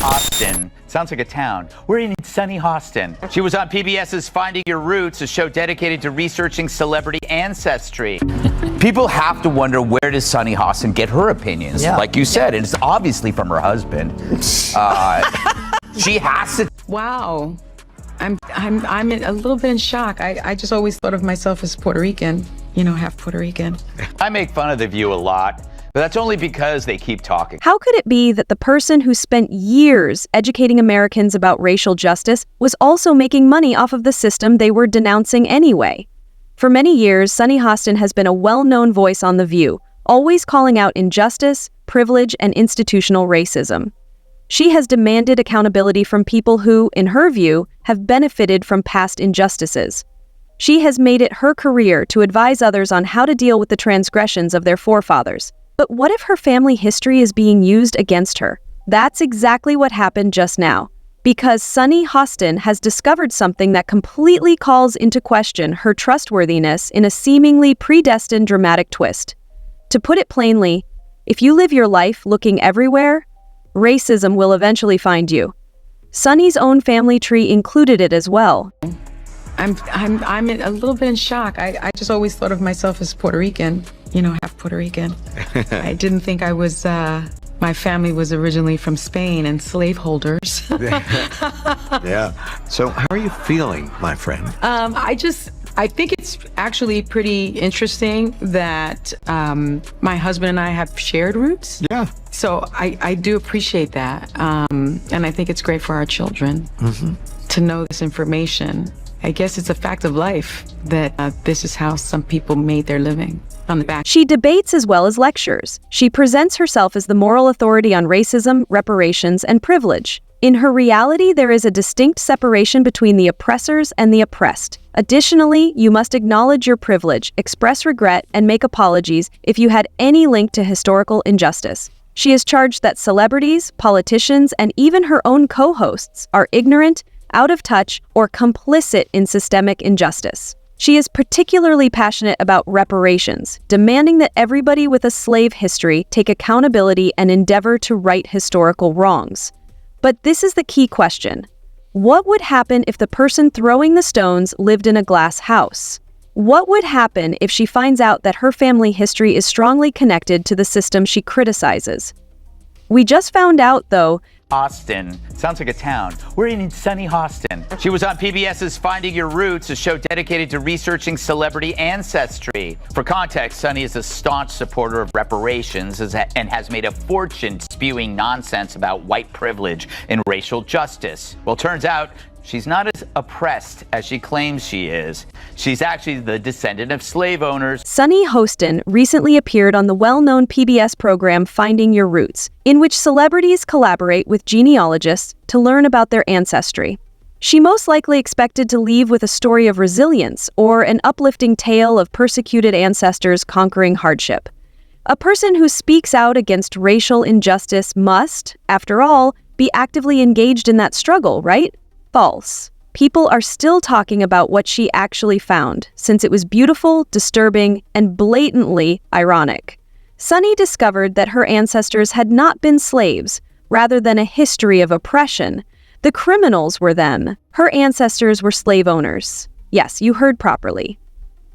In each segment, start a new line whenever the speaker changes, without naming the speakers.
Hostin. Sounds like a town. We're in sunny Hostin. She was on PBS's Finding Your Roots, a show dedicated to researching celebrity ancestry. People have to wonder, where does Sunny Hostin get her opinions? Yeah. Like you said, it's obviously from her husband. She has to.
Wow. I'm a little bit in shock. I just always thought of myself as Puerto Rican, you know, half Puerto Rican.
I make fun of The View a lot, but that's only because they keep talking.
How could it be that the person who spent years educating Americans about racial justice was also making money off of the system they were denouncing anyway? For many years, Sunny Hostin has been a well-known voice on The View, always calling out injustice, privilege, and institutional racism. She has demanded accountability from people who, in her view, have benefited from past injustices. She has made it her career to advise others on how to deal with the transgressions of their forefathers. But what if her family history is being used against her? That's exactly what happened just now, because Sunny Hostin has discovered something that completely calls into question her trustworthiness in a seemingly predestined dramatic twist. To put it plainly, if you live your life looking everywhere, racism will eventually find you. Sunny's own family tree included it as well.
I'm a little bit in shock. I just always thought of myself as Puerto Rican, you know, half Puerto Rican. I didn't think I was, my family was originally from Spain and slaveholders.
Yeah. So how are you feeling, my friend?
I think it's actually pretty interesting that my husband and I have shared roots.
Yeah.
So I do appreciate that. And I think it's great for our children to know this information. I guess it's a fact of life that this is how some people made their living, on the back.
She debates as well as lectures. She presents herself as the moral authority on racism, reparations, and privilege. In her reality, there is a distinct separation between the oppressors and the oppressed. Additionally, you must acknowledge your privilege, express regret, and make apologies if you had any link to historical injustice. She is charged that celebrities, politicians, and even her own co-hosts are ignorant, out of touch, or complicit in systemic injustice. She is particularly passionate about reparations, demanding that everybody with a slave history take accountability and endeavor to right historical wrongs. But this is the key question. What would happen if the person throwing the stones lived in a glass house? What would happen if she finds out that her family history is strongly connected to the system she criticizes? We just found out, though.
Hostin. Sounds like a town. We're in sunny Hostin. She was on PBS's Finding Your Roots, a show dedicated to researching celebrity ancestry. For context, Sunny is a staunch supporter of reparations and has made a fortune spewing nonsense about white privilege and racial justice. Well, turns out she's not as oppressed as she claims she is. She's actually the descendant of slave owners.
Sunny Hostin recently appeared on the well-known PBS program Finding Your Roots, in which celebrities collaborate with genealogists to learn about their ancestry. She most likely expected to leave with a story of resilience or an uplifting tale of persecuted ancestors conquering hardship. A person who speaks out against racial injustice must, after all, be actively engaged in that struggle, right? False. People are still talking about what she actually found, since it was beautiful, disturbing, and blatantly ironic. Sunny discovered that her ancestors had not been slaves, rather than a history of oppression. The criminals were them. Her ancestors were slave owners. Yes, you heard properly.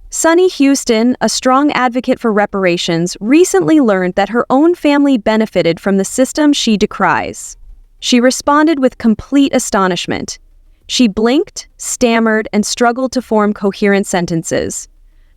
Sunny Hostin, a strong advocate for reparations, recently learned that her own family benefited from the system she decries. She responded with complete astonishment. She blinked, stammered, and struggled to form coherent sentences.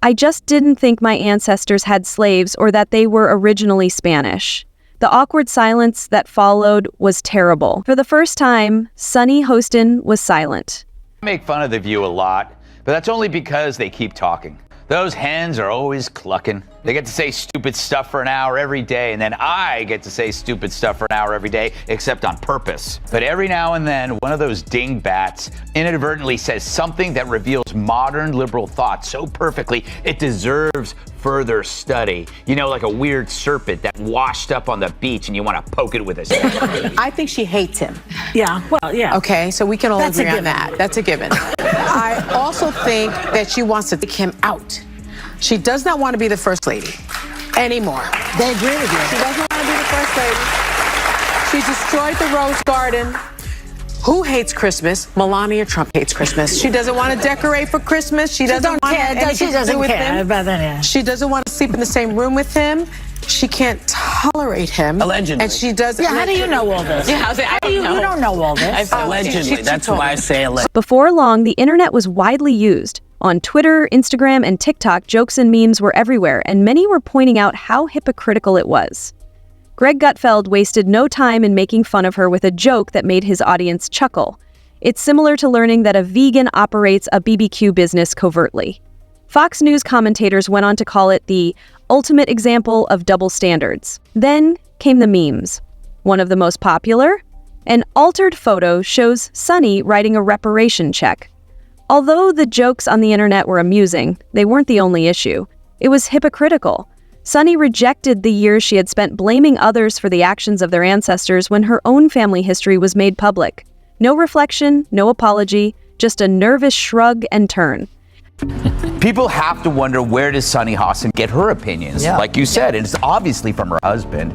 I just didn't think my ancestors had slaves or that they were originally Spanish. The awkward silence that followed was terrible. For the first time, Sunny Hostin was silent.
I make fun of The View a lot, but that's only because they keep talking. Those hens are always clucking. They get to say stupid stuff for an hour every day, and then I get to say stupid stuff for an hour every day, except on purpose. But every now and then, one of those dingbats inadvertently says something that reveals modern liberal thought so perfectly, it deserves further study. You know, like a weird serpent that washed up on the beach and you want to poke it with a stick.
I think she hates him.
Yeah, well, yeah.
Okay, so we can all agree on
given.
that. That's a given. I also think that she wants to take him out. She does not want to be the first lady anymore.
They agree with you.
She doesn't want to be the first lady. She destroyed the Rose Garden. Who hates Christmas? Melania Trump hates Christmas. She doesn't want to decorate for Christmas. She doesn't want anything to do with him. She doesn't want to sleep in the same room with him. She can't tolerate him.
Allegedly.
And she does.
Yeah, how do you know all this?
Yeah,
you don't know all this.
Allegedly. That's why I say allegedly.
Before long, the internet was widely used. On Twitter, Instagram, and TikTok, jokes and memes were everywhere, and many were pointing out how hypocritical it was. Greg Gutfeld wasted no time in making fun of her with a joke that made his audience chuckle. It's similar to learning that a vegan operates a BBQ business covertly. Fox News commentators went on to call it the ultimate example of double standards. Then came the memes. One of the most popular? An altered photo shows Sunny writing a reparation check. Although the jokes on the internet were amusing, they weren't the only issue. It was hypocritical. Sunny rejected the years she had spent blaming others for the actions of their ancestors when her own family history was made public. No reflection, no apology, just a nervous shrug and turn.
People have to wonder, where does Sunny Hostin get her opinions?
Yeah.
Like you said, it's obviously from her husband.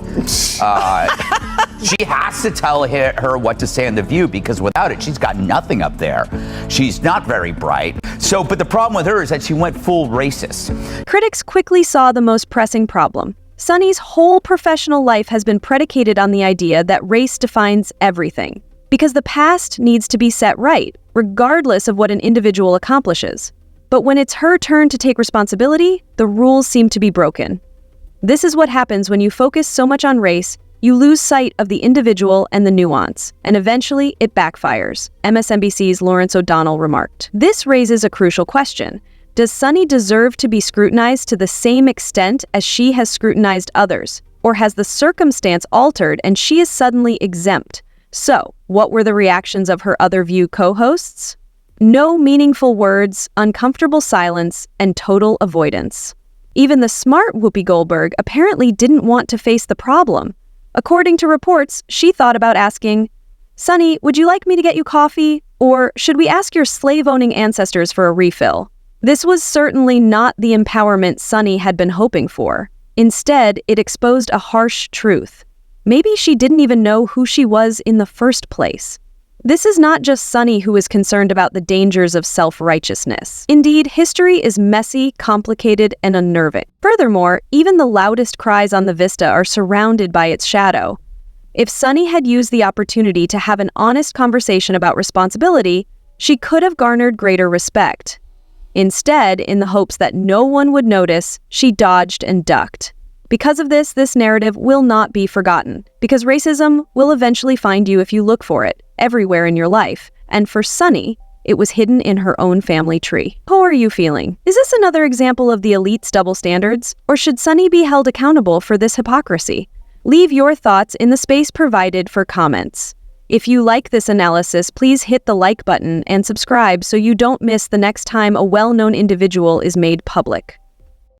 She has to tell her what to say on The View, because without it, she's got nothing up there. She's not very bright. But the problem with her is that she went full racist.
Critics quickly saw the most pressing problem. Sunny's whole professional life has been predicated on the idea that race defines everything. Because the past needs to be set right, regardless of what an individual accomplishes. But when it's her turn to take responsibility, the rules seem to be broken. This is what happens when you focus so much on race, you lose sight of the individual and the nuance, and eventually it backfires, MSNBC's Lawrence O'Donnell remarked. This raises a crucial question. Does Sunny deserve to be scrutinized to the same extent as she has scrutinized others? Or has the circumstance altered and she is suddenly exempt? So, what were the reactions of her other View co-hosts? No meaningful words, uncomfortable silence, and total avoidance. Even the smart Whoopi Goldberg apparently didn't want to face the problem. According to reports, she thought about asking, "Sunny, would you like me to get you coffee? Or should we ask your slave-owning ancestors for a refill?" This was certainly not the empowerment Sunny had been hoping for. Instead, it exposed a harsh truth. Maybe she didn't even know who she was in the first place. This is not just Sunny who is concerned about the dangers of self-righteousness. Indeed, history is messy, complicated, and unnerving. Furthermore, even the loudest cries on the vista are surrounded by its shadow. If Sunny had used the opportunity to have an honest conversation about responsibility, she could have garnered greater respect. Instead, in the hopes that no one would notice, she dodged and ducked. Because of this narrative will not be forgotten, because racism will eventually find you if you look for it, everywhere in your life. And for Sunny, it was hidden in her own family tree. How are you feeling? Is this another example of the elite's double standards? Or should Sunny be held accountable for this hypocrisy? Leave your thoughts in the space provided for comments. If you like this analysis, please hit the like button and subscribe so you don't miss the next time a well-known individual is made public.